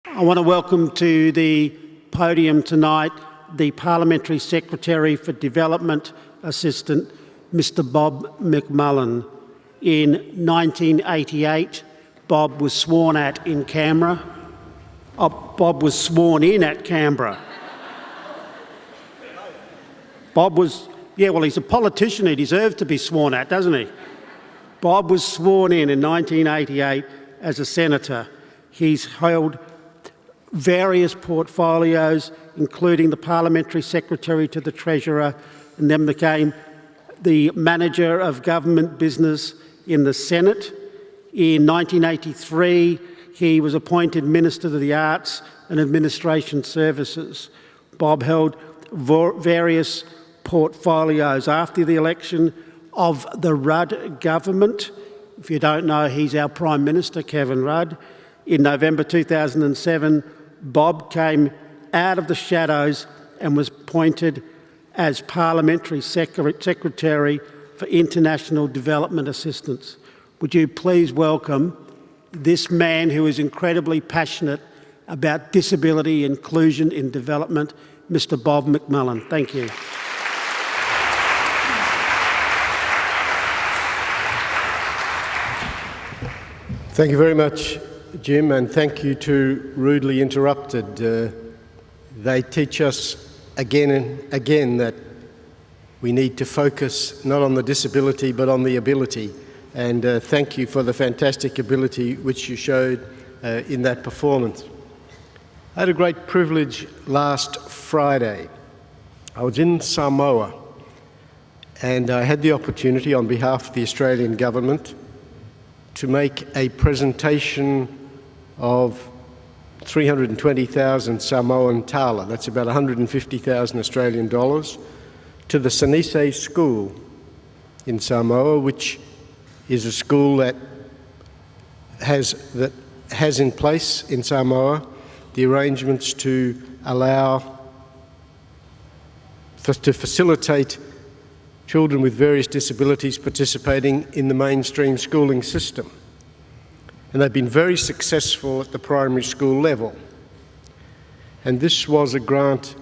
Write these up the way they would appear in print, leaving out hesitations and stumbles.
I want to welcome to the podium tonight the Parliamentary Secretary for Development Assistant, Mr Bob McMullan. In 1988, Bob was sworn at in Canberra. Bob was sworn in at Canberra. Bob was, well, he's a politician. He deserves to be sworn at, doesn't he? Bob was sworn in 1988 as a senator. He's held various portfolios, including the Parliamentary Secretary to the Treasurer, and then became the Manager of Government Business in the Senate. In 1983, he was appointed Minister of the Arts and Administration Services. Bob held various portfolios after the election of the Rudd government. If you don't know, he's our Prime Minister, Kevin Rudd. In November 2007, Bob came out of the shadows and was appointed as Parliamentary Secretary for International Development Assistance. Would you please welcome this man who is incredibly passionate about disability inclusion in development, Mr Bob McMullan. Thank you. Thank you very much, Jim, and thank you to Rudely Interrupted. They teach us again and again that we need to focus not on the disability but on the ability, and thank you for the fantastic ability which you showed in that performance. I had a great privilege last Friday. I was in Samoa and I had the opportunity on behalf of the Australian government to make a presentation of 320,000 Samoan tala, that's about 150,000 Australian dollars, to the Sanise School in Samoa, which is a school that has in place in Samoa the arrangements to facilitate children with various disabilities participating in the mainstream schooling system. And they've been very successful at the primary school level. And this was a grant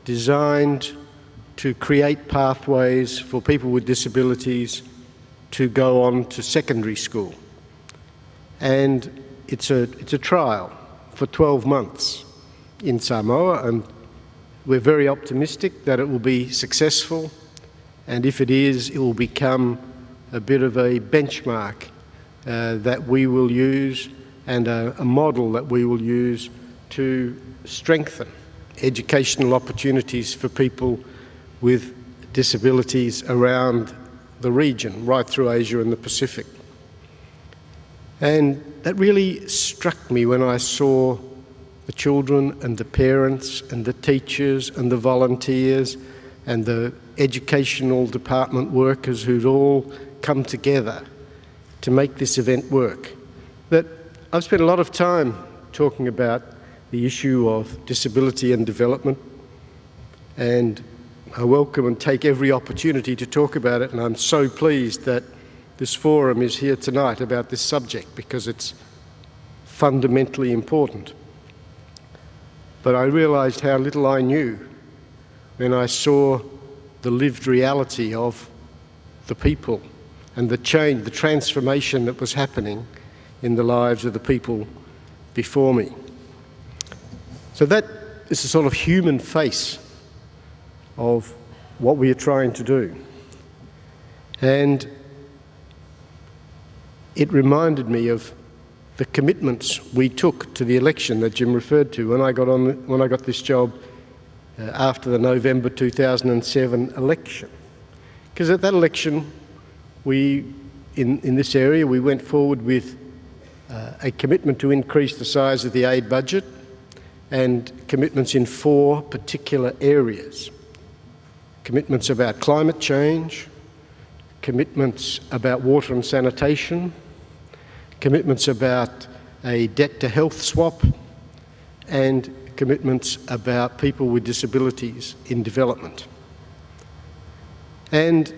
designed to create pathways for people with disabilities to go on to secondary school. And it's a trial for 12 months in Samoa, and we're very optimistic that it will be successful. And if it is, it will become a bit of a benchmark that we will use and a model that we will use to strengthen educational opportunities for people with disabilities around the region, right through Asia and the Pacific. And that really struck me when I saw the children and the parents and the teachers and the volunteers and the educational department workers who'd all come together to make this event work. That I've spent a lot of time talking about the issue of disability and development, and I welcome and take every opportunity to talk about it, and I'm so pleased that this forum is here tonight about this subject because it's fundamentally important. But I realised how little I knew when I saw the lived reality of the people and the change, the transformation that was happening in the lives of the people before me. So that is the sort of human face of what we are trying to do. And it reminded me of the commitments we took to the election that Jim referred to when I got this job after the November 2007 election. Because at that election, in this area, we went forward with a commitment to increase the size of the aid budget and commitments in 4 particular areas. Commitments about climate change, commitments about water and sanitation, commitments about a debt-to-health swap, and commitments about people with disabilities in development. And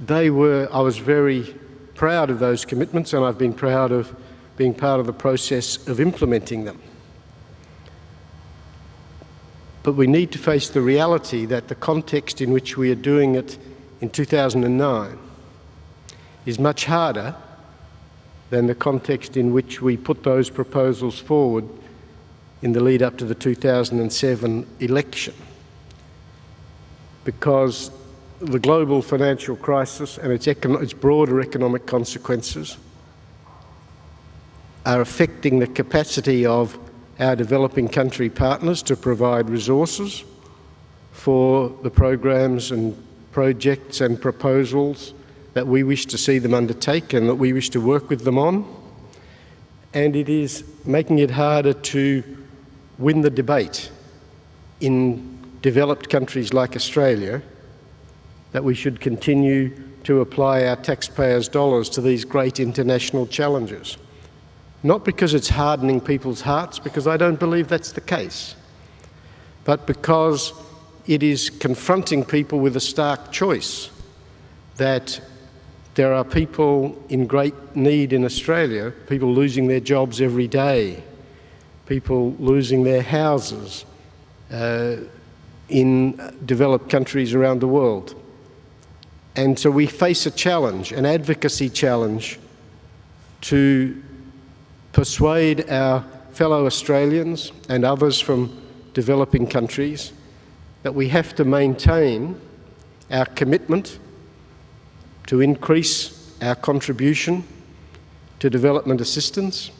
I was very proud of those commitments, and I've been proud of being part of the process of implementing them. But we need to face the reality that the context in which we are doing it in 2009 is much harder than the context in which we put those proposals forward in the lead up to the 2007 election. Because the global financial crisis and its broader economic consequences are affecting the capacity of our developing country partners to provide resources for the programs and projects and proposals that we wish to see them undertake and that we wish to work with them on. And it is making it harder to win the debate in developed countries like Australia that we should continue to apply our taxpayers' dollars to these great international challenges. Not because it's hardening people's hearts, because I don't believe that's the case, but because it is confronting people with a stark choice that there are people in great need in Australia, people losing their jobs every day, people losing their houses in developed countries around the world. And so we face a challenge, an advocacy challenge, to persuade our fellow Australians and others from developing countries that we have to maintain our commitment to increase our contribution to development assistance,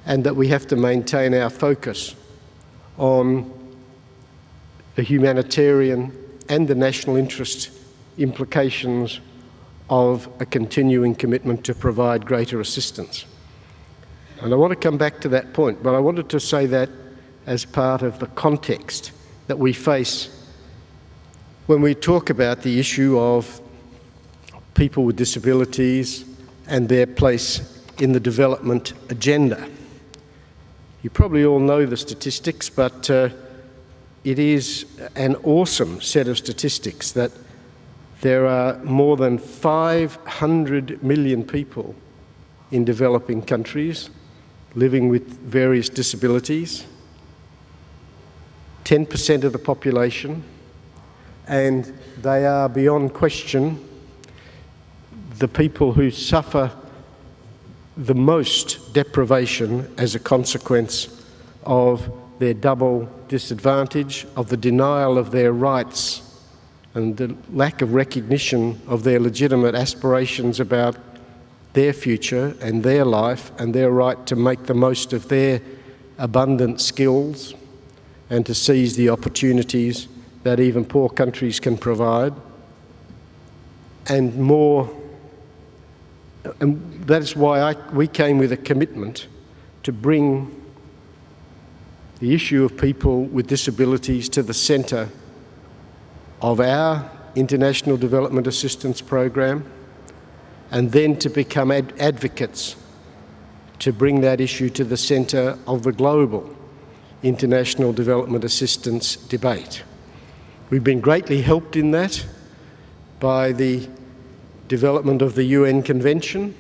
and that we have to maintain our focus on the humanitarian and the national interest implications of a continuing commitment to provide greater assistance. And I want to come back to that point, but I wanted to say that as part of the context that we face when we talk about the issue of people with disabilities and their place in the development agenda. You probably all know the statistics, but it is an awesome set of statistics that there are more than 500 million people in developing countries living with various disabilities, 10% of the population, and they are beyond question the people who suffer the most deprivation as a consequence of their double disadvantage, of the denial of their rights and the lack of recognition of their legitimate aspirations about their future and their life and their right to make the most of their abundant skills and to seize the opportunities that even poor countries can provide, and more. And that's why we came with a commitment to bring the issue of people with disabilities to the centre of our international development assistance program, and then to become advocates to bring that issue to the centre of the global international development assistance debate. We've been greatly helped in that by the development of the UN Convention